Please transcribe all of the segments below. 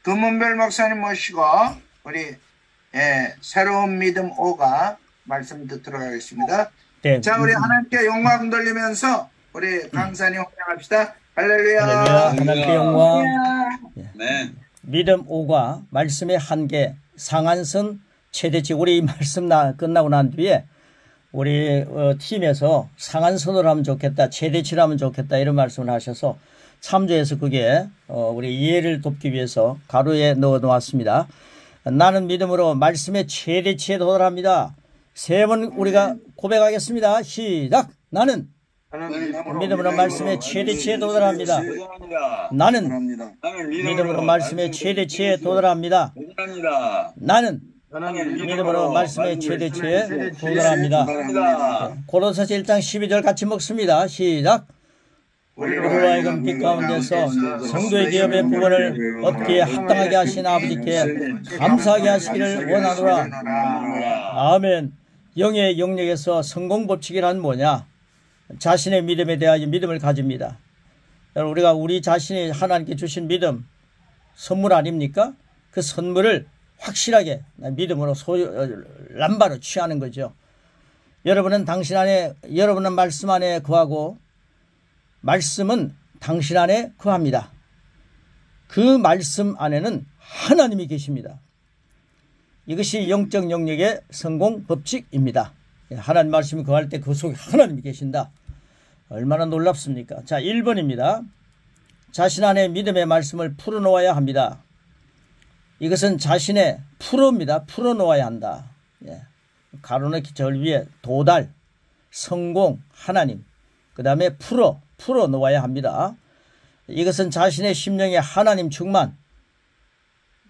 금은별 목사님 모시고 우리 새로운 믿음 5가 말씀 듣도록 하겠습니다. 네. 자, 우리 하나님께 영광 돌리면서 우리 강사님 환영합시다. 할렐루야. 할렐루야. 하나님께 영광. 네. 믿음 5가 말씀의 한계, 상한선 최대치. 우리 이 말씀 끝나고 난 뒤에 우리 팀에서 상한선으로 하면 좋겠다, 최대치로 하면 좋겠다 이런 말씀을 하셔서 참조해서 그게 우리 이해를 돕기 위해서 가로에 넣어 놓았습니다. 나는 믿음으로 말씀의 최대치에 도달합니다. 세 번 우리가 고백하겠습니다. 시작. 나는 믿음으로 말씀의 최대치에 도달합니다. 나는 믿음으로 말씀의 최대치에 도달합니다. 나는 믿음으로 말씀의 최대치에 도달합니다. 고린도서 1장 12절 같이 먹습니다. 시작. 우리로 하여금 빛 가운데서 성도의 기업의 부분을 얻기에 합당하게 하신 아버지께 감사하게 하시기를 원하노라. 아멘. 영의 영역에서 성공 법칙이란 뭐냐? 자신의 믿음에 대하여 믿음을 가집니다. 우리가 우리 자신이 하나님께 주신 믿음 선물 아닙니까? 그 선물을 확실하게 믿음으로 람바로 취하는 거죠. 여러분은 여러분은 말씀 안에 거하고 말씀은 당신 안에 거합니다. 그 말씀 안에는 하나님이 계십니다. 이것이 영적 영역의 성공 법칙입니다. 하나님 말씀이 거할 때 그 속에 하나님이 계신다. 얼마나 놀랍습니까? 자, 1번입니다. 자신 안에 믿음의 말씀을 풀어놓아야 합니다. 이것은 자신의 풀어입니다. 풀어놓아야 한다. 가로넣기 절 위에 도달, 성공, 하나님. 그 다음에 풀어놓아야 합니다. 이것은 자신의 심령에 하나님 충만,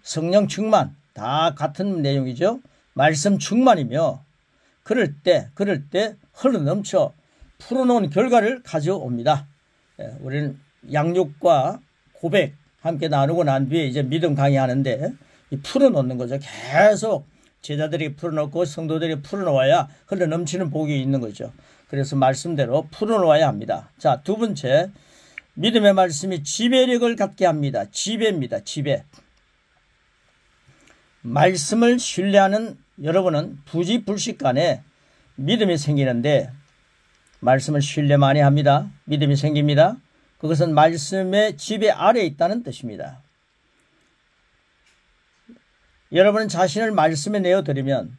성령 충만, 다 같은 내용이죠. 말씀 충만이며 그럴 때 흘러넘쳐 풀어놓은 결과를 가져옵니다. 우리는 양육과 고백 함께 나누고 난 뒤에 이제 믿음 강의하는데 이 풀어놓는 거죠. 계속 제자들이 풀어놓고 성도들이 풀어놓아야 흘러넘치는 복이 있는 거죠. 그래서 말씀대로 풀어놓아야 합니다. 자, 두 번째, 믿음의 말씀이 지배력을 갖게 합니다. 지배입니다. 지배. 말씀을 신뢰하는 여러분은 부지불식간에 믿음이 생기는데 말씀을 신뢰 많이 합니다. 믿음이 생깁니다. 그것은 말씀의 지배 아래에 있다는 뜻입니다. 여러분 자신을 말씀에 내어드리면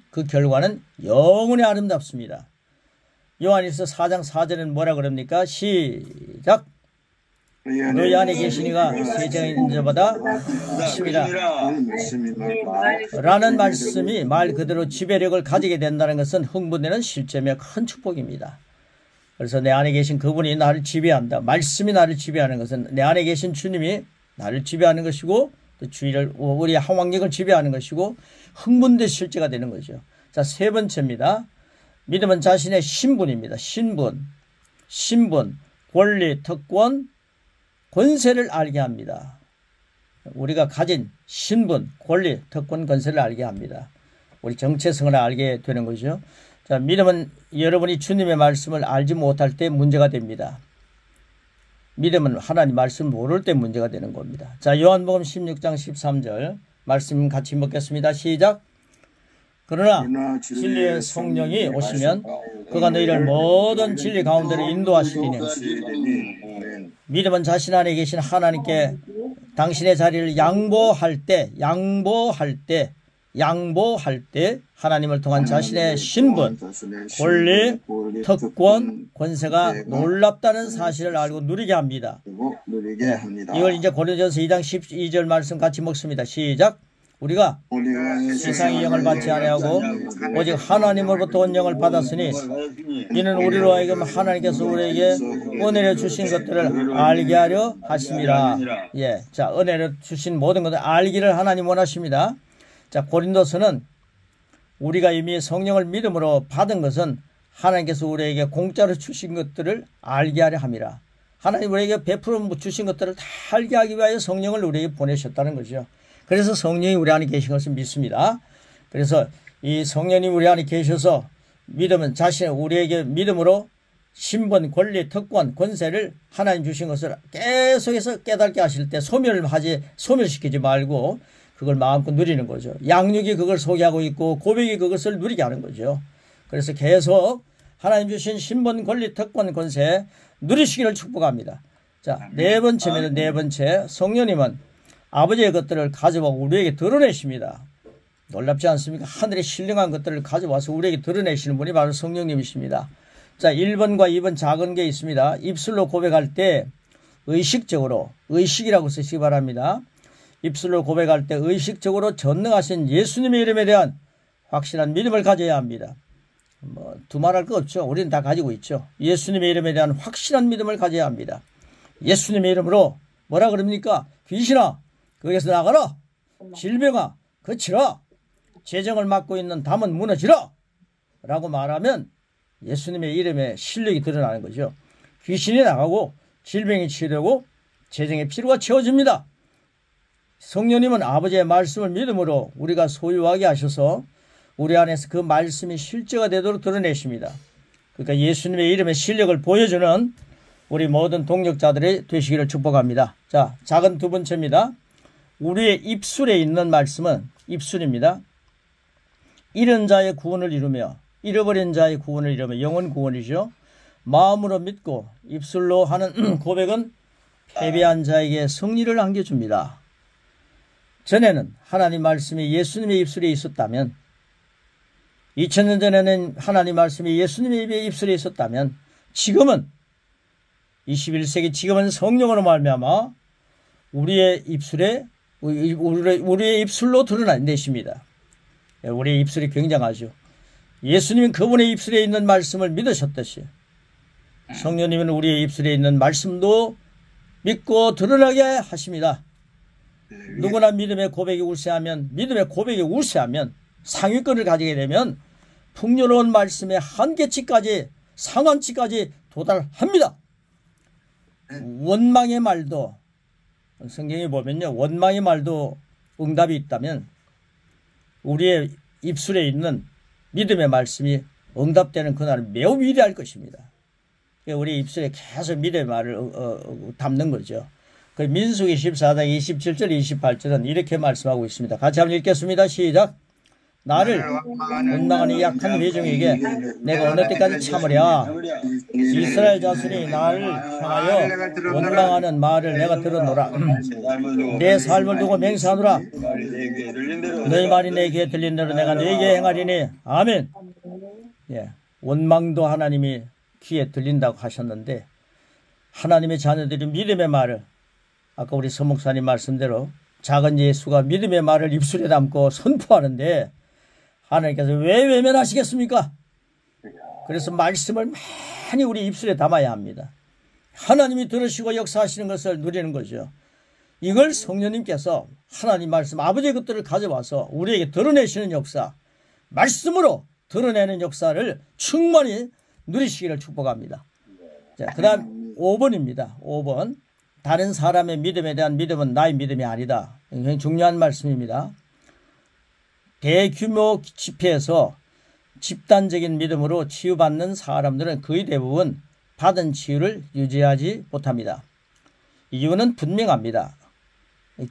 그 결과는 영원히 아름답습니다. 요한일서 4장 4절에는 뭐라 그럽니까? 시작. 너희 안에 계시니가 세상에 있는 자보다 하십니다. 라는 말씀이 말 그대로 지배력을 가지게 된다는 것은 흥분되는 실제며 큰 축복입니다. 그래서 내 안에 계신 그분이 나를 지배한다. 말씀이 나를 지배하는 것은 내 안에 계신 주님이 나를 지배하는 것이고 또 주위를 우리 항왕력을 지배하는 것이고 흥분된 실제가 되는 거죠. 자, 세 번째입니다. 믿음은 자신의 신분입니다. 신분, 권리, 특권, 권세를 알게 합니다. 우리가 가진 신분, 권리, 특권, 권세를 알게 합니다. 우리 정체성을 알게 되는 거죠. 자, 믿음은 여러분이 주님의 말씀을 알지 못할 때 문제가 됩니다. 믿음은 하나님 말씀 모를 때 문제가 되는 겁니다. 자, 요한복음 16장 13절 말씀 같이 먹겠습니다. 시작. 그러나 진리의 성령이 오시면 그가 너희를 모든 진리 가운데로 인도하시리니 믿음은 자신 안에 계신 하나님께 당신의 자리를 양보할 때 하나님을 통한 자신의 신분, 권리, 특권, 권세가 놀랍다는 사실을 알고 누리게 합니다. 이걸 이제 고린도전서 2장 12절 말씀 같이 먹습니다. 시작. 우리가 세상의 영을 받지 아니하고 오직 하나님으로부터 온 영을 받았으니 이는 우리로 하여금 하나님께서 우리에게 은혜를 주신 것들을 알게 하려 하심이라. 자, 은혜를 주신 모든 것을 알기를 하나님 원하십니다. 자, 고린도서는 우리가 이미 성령을 믿음으로 받은 것은 하나님께서 우리에게 공짜로 주신 것들을 알게 하려 함이라. 하나님 우리에게 베풀어 주신 것들을 다 알게 하기 위하여 성령을 우리에게 보내셨다는 거죠. 그래서 성령이 우리 안에 계신 것을 믿습니다. 그래서 이 성령이 우리 안에 계셔서 믿음은 우리에게 믿음으로 신분, 권리, 특권, 권세를 하나님 주신 것을 계속해서 깨닫게 하실 때 소멸시키지 말고 그걸 마음껏 누리는 거죠. 양육이 그걸 소개하고 있고 고백이 그것을 누리게 하는 거죠. 그래서 계속 하나님 주신 신분, 권리, 특권, 권세 누리시기를 축복합니다. 자, 네 번째입니다. 네 번째, 성령님은 아버지의 것들을 가져와 우리에게 드러내십니다. 놀랍지 않습니까? 하늘의 신령한 것들을 가져와서 우리에게 드러내시는 분이 바로 성령님이십니다. 자, 1번과 2번 작은 게 있습니다. 입술로 고백할 때 의식적으로, 의식이라고 쓰시기 바랍니다. 입술로 고백할 때 의식적으로 전능하신 예수님의 이름에 대한 확실한 믿음을 가져야 합니다. 두말할 거 없죠. 우리는 다 가지고 있죠. 예수님의 이름에 대한 확실한 믿음을 가져야 합니다. 예수님의 이름으로 뭐라 그럽니까? 귀신아, 거기에서 나가라. 질병아, 그치라. 재정을 맡고 있는 담은 무너지라. 라고 말하면 예수님의 이름에 실력이 드러나는 거죠. 귀신이 나가고 질병이 치료되고 재정의 필요가 채워집니다. 성령님은 아버지의 말씀을 믿음으로 우리가 소유하게 하셔서 우리 안에서 그 말씀이 실제가 되도록 드러내십니다. 그러니까 예수님의 이름의 실력을 보여주는 우리 모든 동력자들이 되시기를 축복합니다. 자, 작은 두 번째입니다. 우리의 입술에 있는 말씀은 입술입니다. 잃은 자의 구원을 이루며 잃어버린 자의 구원을 이루며 영혼 구원이죠. 마음으로 믿고 입술로 하는 고백은 패배한 자에게 승리를 안겨줍니다. 전에는 하나님 말씀이 예수님의 입술에 있었다면 2000년 전에는 하나님 말씀이 예수님의 입술에 있었다면 지금은 21세기 지금은 성령으로 말미암아 우리의 입술에 우리의 입술로 드러내십니다. 우리의 입술이 굉장하죠. 예수님은 그분의 입술에 있는 말씀을 믿으셨듯이 성령님은 우리의 입술에 있는 말씀도 믿고 드러나게 하십니다. 누구나 믿음의 고백이 울세하면 상위권을 가지게 되면 풍요로운 말씀의 한계치까지 상한치까지 도달합니다. 원망의 말도 성경에 보면요, 원망의 말도 응답이 있다면 우리의 입술에 있는 믿음의 말씀이 응답되는 그날은 매우 위대할 것입니다. 우리 입술에 계속 믿음의 말을 담는 거죠. 그 민수기 14장 27절 28절은 이렇게 말씀하고 있습니다. 같이 한번 읽겠습니다. 시작. 나를 원망하는 이 약한 회중에게 내가 어느 때까지 참으랴. 이스라엘 자손이 나를 향하여 원망하는 말을 내가 들었노라. 내 삶을 두고 맹세하노라. 너희 말이 내 귀에 들린 대로 내가 너에게 행하리니. 아멘. 예, 원망도 하나님이 귀에 들린다고 하셨는데 하나님의 자녀들이 믿음의 말을 아까 우리 서 목사님 말씀대로 작은 예수가 믿음의 말을 입술에 담고 선포하는데 하나님께서 왜 외면하시겠습니까? 그래서 말씀을 많이 우리 입술에 담아야 합니다. 하나님이 들으시고 역사하시는 것을 누리는 거죠. 이걸 성령님께서 하나님 말씀 아버지의 것들을 가져와서 우리에게 드러내시는 역사, 말씀으로 드러내는 역사를 충만히 누리시기를 축복합니다. 자, 그 다음 5번입니다. 5번. 다른 사람의 믿음에 대한 믿음은 나의 믿음이 아니다. 굉장히 중요한 말씀입니다. 대규모 집회에서 집단적인 믿음으로 치유받는 사람들은 거의 대부분 받은 치유를 유지하지 못합니다. 이유는 분명합니다.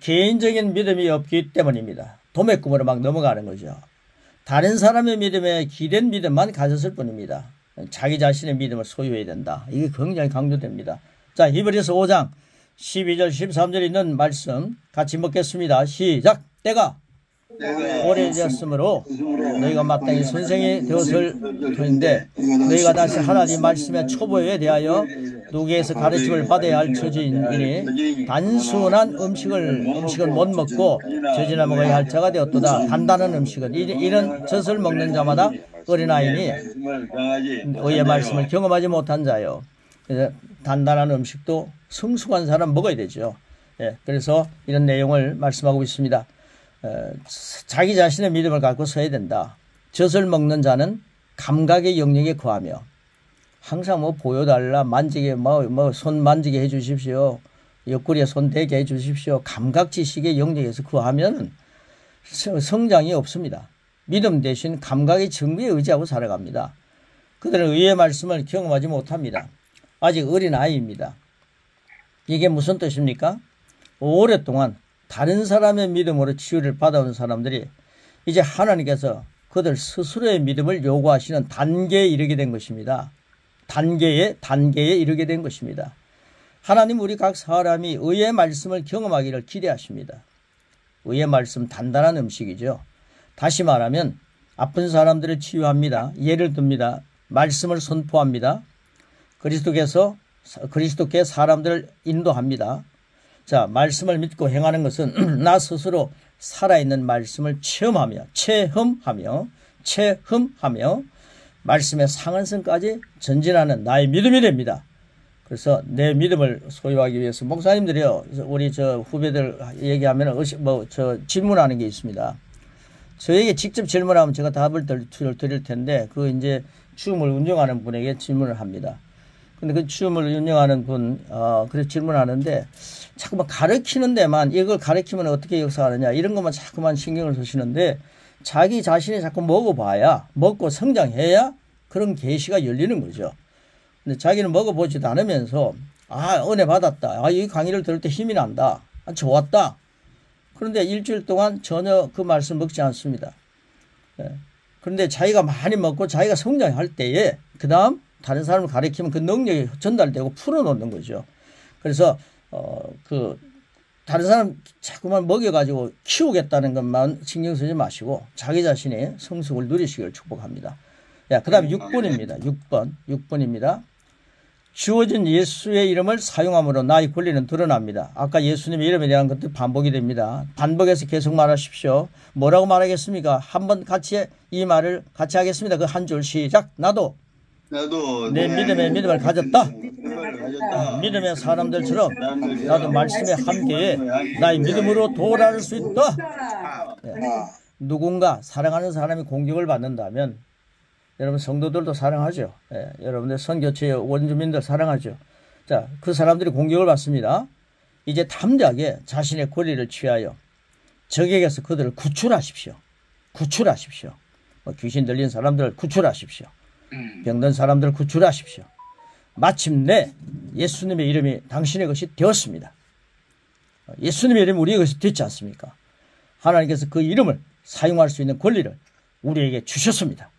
개인적인 믿음이 없기 때문입니다. 도매금으로 막 넘어가는 거죠. 다른 사람의 믿음에 기댄 믿음만 가졌을 뿐입니다. 자기 자신의 믿음을 소유해야 된다. 이게 굉장히 강조됩니다. 자, 히브리서 5장 12절 13절에 있는 말씀 같이 먹겠습니다. 시작. 때가 오래되었으므로 너희가 마땅히 선생이 되었을 터인데 너희가 다시 하나님 말씀의 초보에 대하여 누구에서 가르침을 받아야 할 처지이니 단순한 음식은 못 먹고 젖이나 먹어야 할 자가 되었도다. 단단한 음식은 이런 젖을 먹는 자마다 어린아이니 의의 말씀을 경험하지 못한 자요. 그래서 단단한 음식도 성숙한 사람 먹어야 되죠. 예, 그래서 이런 내용을 말씀하고 있습니다. 자기 자신의 믿음을 갖고 서야 된다. 젖을 먹는 자는 감각의 영역에 거하며 항상 뭐 보여달라, 만지게 손 만지게 해주십시오, 옆구리에 손 대게 해주십시오. 감각 지식의 영역에서 거하면 성장이 없습니다. 믿음 대신 감각의 증거에 의지하고 살아갑니다. 그들은 의의 말씀을 경험하지 못합니다. 아직 어린 아이입니다. 이게 무슨 뜻입니까? 오랫동안 다른 사람의 믿음으로 치유를 받아온 사람들이 이제 하나님께서 그들 스스로의 믿음을 요구하시는 단계에 이르게 된 것입니다. 단계에 이르게 된 것입니다. 하나님 우리 각 사람이 의의 말씀을 경험하기를 기대하십니다. 의의 말씀 단단한 음식이죠. 다시 말하면 아픈 사람들을 치유합니다. 예를 듭니다. 말씀을 선포합니다. 그리스도께 사람들을 인도합니다. 자, 말씀을 믿고 행하는 것은 나 스스로 살아있는 말씀을 체험하며 말씀의 상한선까지 전진하는 나의 믿음이 됩니다. 그래서 내 믿음을 소유하기 위해서 목사님들이요, 우리 저 후배들 얘기하면 질문하는 게 있습니다. 저에게 직접 질문하면 제가 답을 드릴 텐데 그 이제 추움을 운영하는 분에게 질문을 합니다. 근데 그 추움을 운영하는 분, 그래서 질문하는데 자꾸만 가르치는 데만 이걸 가르치면 어떻게 역사하느냐 이런 것만 자꾸만 신경을 쓰시는데 자기 자신이 자꾸 먹고 성장해야 그런 계시가 열리는 거죠. 근데 자기는 먹어보지도 않으면서 은혜 받았다. 이 강의를 들을 때 힘이 난다. 좋았다. 그런데 일주일 동안 전혀 그 말씀 먹지 않습니다. 그런데 자기가 많이 먹고 자기가 성장할 때에 그 다음 다른 사람을 가르치면 그 능력이 전달되고 풀어놓는 거죠. 그래서 다른 사람 자꾸만 먹여가지고 키우겠다는 것만 신경 쓰지 마시고 자기 자신의 성숙을 누리시기를 축복합니다. 그 다음 6번입니다. 6번입니다. 주어진 예수의 이름을 사용함으로 나의 권리는 드러납니다. 아까 예수님의 이름에 대한 것도 반복이 됩니다. 반복해서 계속 말하십시오. 뭐라고 말하겠습니까? 한번 같이 이 말을 같이 하겠습니다. 그 한 줄 시작. 나도 내 믿음의 믿음을 가졌다. 믿음의 사람들처럼 나도 말씀의 함께에 나의 믿음으로 도달할 수 있다. 누군가 사랑하는 사람이 공격을 받는다면 여러분 성도들도 사랑하죠. 여러분들 선교체 원주민들 사랑하죠. 자, 그 사람들이 공격을 받습니다. 이제 담대하게 자신의 권리를 취하여 적에게서 그들을 구출하십시오. 귀신 들린 사람들을 구출하십시오. 병든 사람들을 구출하십시오. 마침내 예수님의 이름이 당신의 것이 되었습니다. 예수님의 이름이 우리의 것이 됐지 않습니까? 하나님께서 그 이름을 사용할 수 있는 권리를 우리에게 주셨습니다.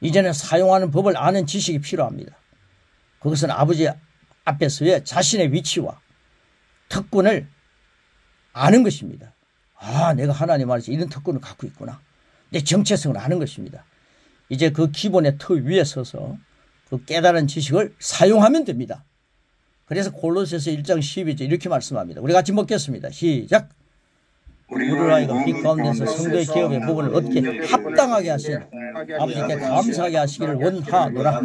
이제는 사용하는 법을 아는 지식이 필요합니다. 그것은 아버지 앞에서의 자신의 위치와 특권을 아는 것입니다. 내가 하나님 안에서 이런 특권을 갖고 있구나. 내 정체성을 아는 것입니다. 이제 그 기본의 틀 위에 서서 그 깨달은 지식을 사용하면 됩니다. 그래서 골로새서 1장 12절 이렇게 말씀합니다. 우리 같이 먹겠습니다. 시작. 우리를 하여금 빛 가운데서 성도의 기업의 부분을 얻게 합당하게 하신 아버지께 감사하게 하시기를 원하노라.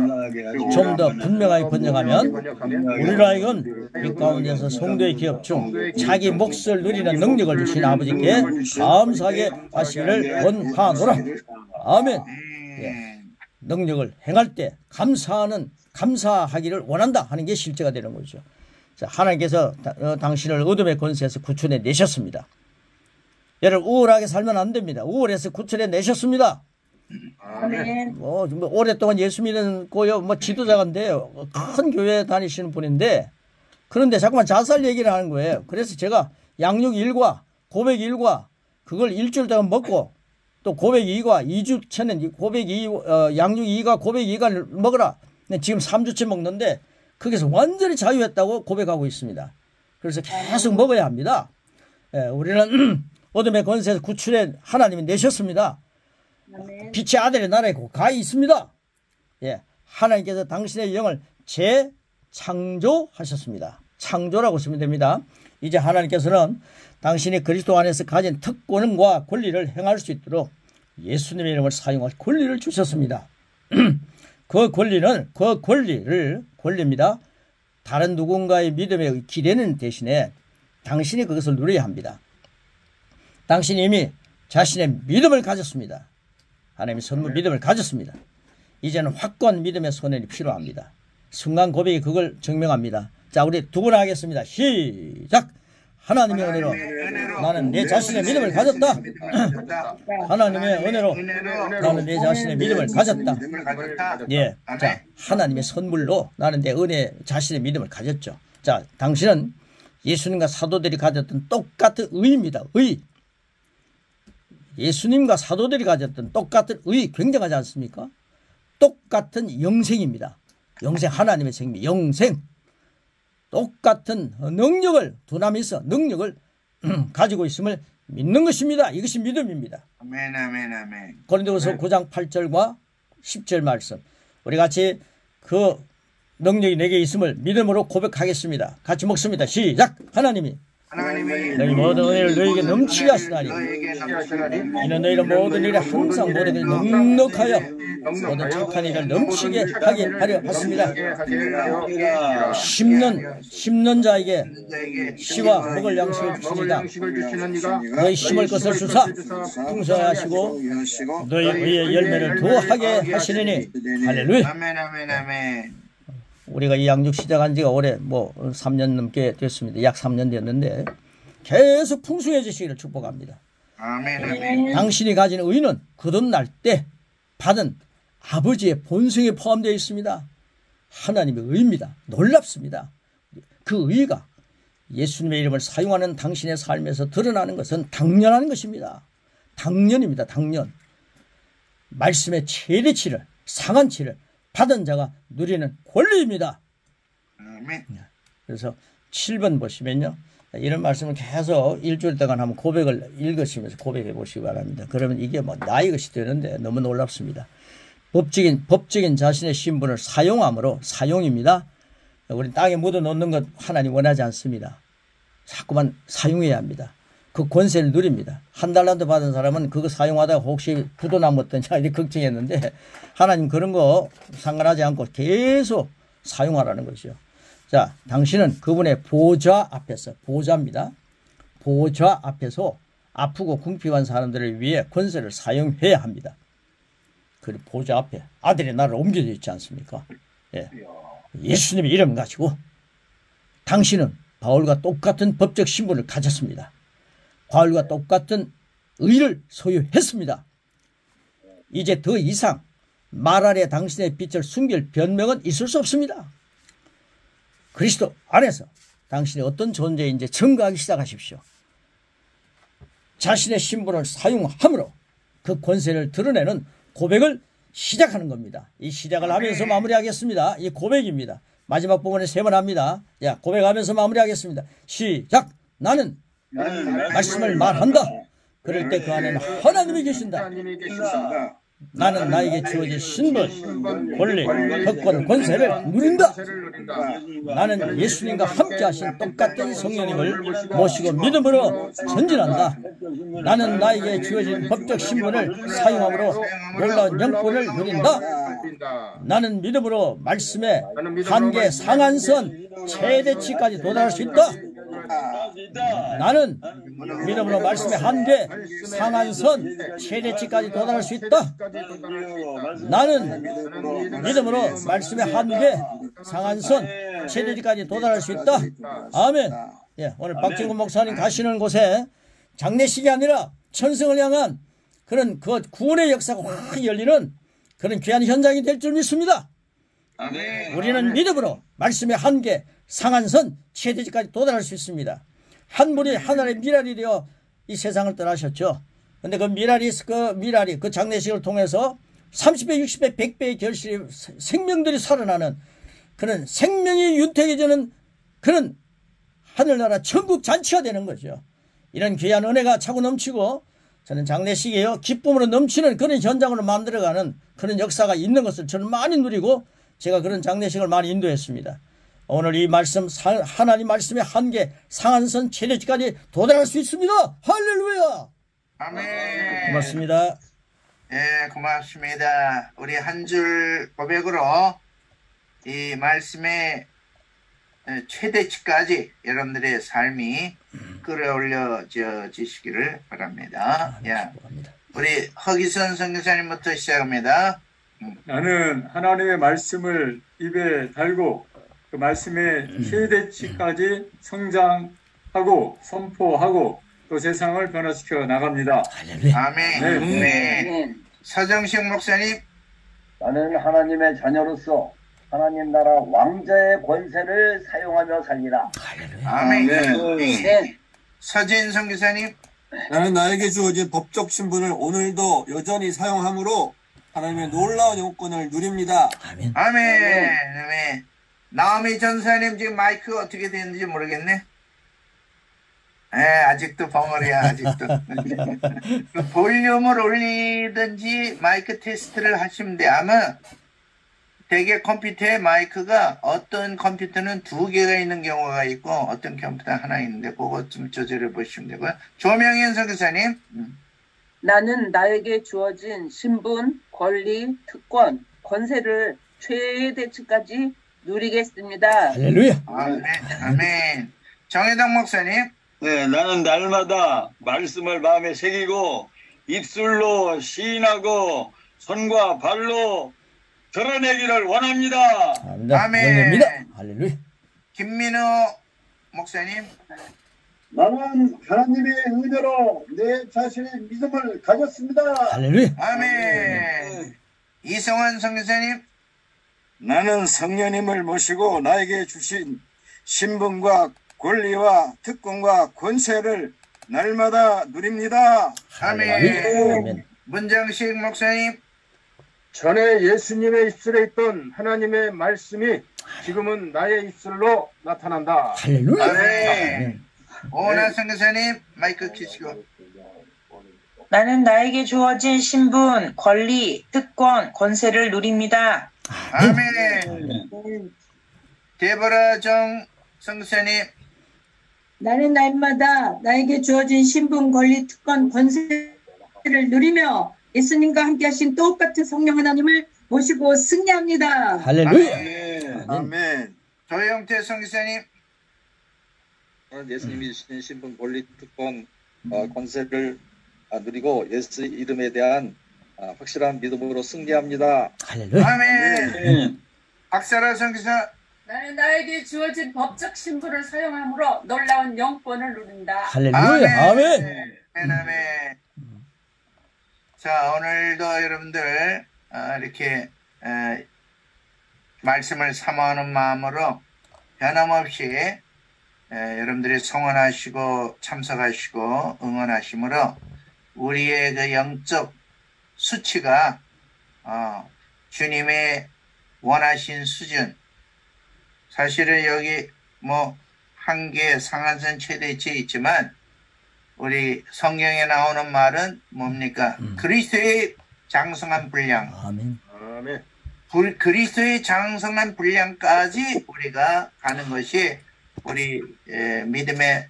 좀 더 분명하게 번역하면 우리를 하여금 빛 가운데서 성도의 기업 중 자기 몫을 누리는 능력을 주신 아버지께 감사하게 하시기를 원하노라. 아멘. 능력을 행할 때 감사하기를 원한다 하는 게 실제가 되는 거죠. 자, 하나님께서 당신을 어둠의 권세에서 구출해 내셨습니다. 여러분 우월하게 살면 안 됩니다. 우월해서 구출해 내셨습니다. 오랫동안 예수 믿는 지도자인데요. 큰 교회 다니시는 분인데 그런데 자꾸만 자살 얘기를 하는 거예요. 그래서 제가 양육 1과 고백 1과 그걸 일주일 동안 먹고 또 고백 2과 2주 전에 양육 2과 고백 2가 먹어라. 지금 3주째 먹는데 거기서 완전히 자유했다고 고백하고 있습니다. 그래서 계속 먹어야 합니다. 우리는 어둠의 권세에서 구출해 하나님이 내셨습니다. 빛의 아들의 나라에 가 있습니다. 하나님께서 당신의 영을 재창조하셨습니다. 창조라고 쓰면 됩니다. 이제 하나님께서는 당신이 그리스도 안에서 가진 특권과 권리를 행할 수 있도록 예수님의 이름을 사용할 권리를 주셨습니다. 그 권리입니다. 다른 누군가의 믿음에 기대는 대신에 당신이 그것을 누려야 합니다. 당신이 이미 자신의 믿음을 가졌습니다. 하나님의 선물 믿음을 가졌습니다. 이제는 확고한 믿음의 선언이 필요합니다. 순간 고백이 그걸 증명합니다. 자, 우리 두 번 하겠습니다. 시작! 하나님의 은혜로 나는 내 자신의 믿음을 가졌다. 하나님의 은혜로 나는 내 자신의 믿음을 가졌다. 예, 자, 하나님의 선물로 나는 내 은혜 자신의 믿음을 가졌죠. 자, 당신은 예수님과 사도들이 가졌던 똑같은 의입니다. 의. 예수님과 사도들이 가졌던 똑같은 의, 굉장하지 않습니까? 똑같은 영생입니다. 영생, 하나님의 생명, 영생. 똑같은 능력을, 두나미서 능력을 가지고 있음을 믿는 것입니다. 이것이 믿음입니다. 아멘, 아멘, 아멘. 고린도후서 9장 8절과 10절 말씀. 우리 같이 그 능력이 내게 있음을 믿음으로 고백하겠습니다. 같이 먹습니다. 시작! 하나님이 너희 모든 은혜를 너희에게 넘치게 하시나니 이는 너희를 모든 일에 항상 모든 일을 넉넉하여 모든 착한 일을 넘치게 하게 하려 하십니다. 심는 자에게 씨와 먹을 양식을 주시니라. 너희 심을 것을 주사 풍성하시고 너희 의의 열매를 더하게 하시느니. 할렐루야. 아멘, 아멘, 아멘. 우리가 이 양육 시작한 지가 올해 3년 넘게 됐습니다. 약 3년 됐는데 계속 풍성해지시기를 축복합니다. 아멘, 아멘. 당신이 가진 의는 거듭날 때 받은 아버지의 본성에 포함되어 있습니다. 하나님의 의입니다. 놀랍습니다. 그 의가 예수님의 이름을 사용하는 당신의 삶에서 드러나는 것은 당연한 것입니다. 당연입니다. 당연. 말씀의 최대치를, 상한치를 받은 자가 누리는 권리입니다. 아멘. 그래서 7번 보시면요. 이런 말씀을 계속 일주일 동안 한번 고백을 읽으시면서 고백해 보시기 바랍니다. 그러면 이게 나의 것이 되는데 너무 놀랍습니다. 법적인 자신의 신분을 사용함으로, 사용입니다. 우리 땅에 묻어 놓는 것 하나님 원하지 않습니다. 자꾸만 사용해야 합니다. 그 권세를 누립니다. $1 받은 사람은 그거 사용하다가 혹시 부도 남았더니 이렇게 걱정했는데 하나님 그런 거 상관하지 않고 계속 사용하라는 것이요. 자, 당신은 그분의 보좌 앞에서, 보좌입니다. 보좌 앞에서 아프고 궁핍한 사람들을 위해 권세를 사용해야 합니다. 그 보좌 앞에 아들의 나라를 옮겨져 있지 않습니까? 예. 예수님의 이름 가지고 당신은 바울과 똑같은 법적 신분을 가졌습니다. 바울과 똑같은 의를 소유했습니다. 이제 더 이상 말 아래 당신의 빛을 숨길 변명은 있을 수 없습니다. 그리스도 안에서 당신이 어떤 존재인지 증거하기 시작하십시오. 자신의 신분을 사용함으로 그 권세를 드러내는 고백을 시작하는 겁니다. 이 시작을 하면서 마무리하겠습니다. 이 고백입니다. 마지막 부분에 3번 합니다. 야, 고백하면서 마무리하겠습니다. 시작! 나는 말씀을 말한다. 그럴 때 그 안에는 하나님이 계신다. 나는 나에게 주어진 신분, 권리, 특권, 권세를 누린다. 나는 예수님과 함께 하신 똑같은 성령님을 모시고 믿음으로 전진한다. 나는 나에게 주어진 법적 신분을 사용함으로 놀라운 영권을 누린다. 나는 믿음으로 말씀의 한계 상한선 최대치까지 도달할 수 있다. 나는 믿음으로 말씀의 한계 상한선 최대치까지 도달할 수 있다. 나는 믿음으로 말씀의 한계 상한선 최대치까지 도달할 수 있다. 아멘. 예, 오늘 박진구 목사님 가시는 곳에 장례식이 아니라 천성을 향한 그런 그 구원의 역사가 확 열리는 그런 귀한 현장이 될 줄 믿습니다. 아멘. 우리는 믿음으로 말씀의 한계 상한선 최대치까지 도달할 수 있습니다. 한 분이 하나님의 미랄이 되어 이 세상을 떠나셨죠. 근데 그 미랄이 그 장례식을 통해서 30배, 60배, 100배의 결실이 생명들이 살아나는 그런 생명이 윤택해지는 그런 하늘나라 천국 잔치가 되는 거죠. 이런 귀한 은혜가 차고 넘치고 저는 장례식이에요. 기쁨으로 넘치는 그런 현장으로 만들어가는 그런 역사가 있는 것을 저는 많이 누리고 제가 그런 장례식을 많이 인도했습니다. 오늘 이 말씀, 하나님 말씀의 한계, 상한선 최대치까지 도달할 수 있습니다. 할렐루야! 아멘. 고맙습니다. 예, 고맙습니다. 우리 한 줄 고백으로 이 말씀의 최대치까지 여러분들의 삶이 끌어올려지시기를 바랍니다. 야, 우리 허기선 선교사님부터 시작합니다. 나는 하나님의 말씀을 입에 달고 그 말씀의 최대치까지 성장하며 하고 선포하고 또 세상을 변화시켜 나갑니다. 아멘. 네. 서정식 목사님. 나는 하나님의 자녀로서 하나님 나라 왕자의 권세를 사용하며 살리라. 아멘. 네. 서진성 기사님. 나는 나에게 주어진 법적 신분을 오늘도 여전히 사용함으로 하나님의 놀라운 영권을 누립니다. 아멘. 아멘. 나오미 전사님 지금 마이크 어떻게 되는지 모르겠네. 아직도 벙어리야, 아직도. 그 볼륨을 올리든지 마이크 테스트를 하시면 돼. 아마 대개 컴퓨터에 마이크가 어떤 컴퓨터는 2개가 있는 경우가 있고 어떤 컴퓨터 하나 있는데 그것 좀 조절해 보시면 되고요. 조명현 선교사님. 나는 나에게 주어진 신분, 권리, 특권, 권세를 최대치까지 누리겠습니다. 할렐루야. 아멘. 정혜당 목사님. 네, 나는 날마다 말씀을 마음에 새기고 입술로 시인하고 손과 발로 드러내기를 원합니다. 아멘. 할렐루야. 김민호 목사님. 나는 하나님의 은혜로 내 자신의 믿음을 가졌습니다. 할렐루야. 아멘. 이성환 선교사님. 나는 성령님을 모시고 나에게 주신 신분과 권리와 특권과 권세를 날마다 누립니다. 아멘. 문장식 목사님. 전에 예수님의 입술에 있던 하나님의 말씀이 지금은 나의 입술로 나타난다. 할렐루야. 아멘. 오나 선교사님 마이크 켜시고. 나는 나에게 주어진 신분, 권리, 특권, 권세를 누립니다. 아멘. 데보라 정 선교사님. 나는 날마다 나에게 주어진 신분, 권리, 특권, 권세를 누리며 예수님과 함께 하신 똑같은 성령 하나님을 모시고 승리합니다. 할렐루야. 아멘. 조영태 선교사님. 예수님이 주신 신분, 권리, 특권, 권세를 누리고 예수 이름에 대한 확실한 믿음으로 승리합니다. 할렐루야. 아멘. 박사라 선교사. 나는 나에게 주어진 법적 신분을 사용함으로 놀라운 영권을 누린다. 할렐루야. 아멘. 아멘. 자, 오늘도 여러분들 이렇게 말씀을 사모하는 마음으로 변함없이 여러분들이 성원하시고 참석하시고 응원하심으로 우리의 그 영적 수치가 주님의 원하신 수준, 사실은 여기 뭐 한계 상한선 최대치에 있지만 우리 성경에 나오는 말은 뭡니까? 그리스도의 장성한 분량. 아멘. 그리스도의 장성한 분량까지 우리가 가는 것이 우리 믿음의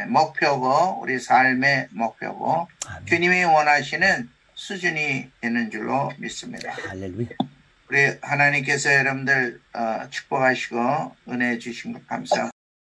목표고 우리 삶의 목표고 아멘. 주님이 원하시는 수준이 되는 줄로 믿습니다. 할렐루야. 우리 하나님께서 여러분들 축복하시고 은혜 주신 것 감사합니다.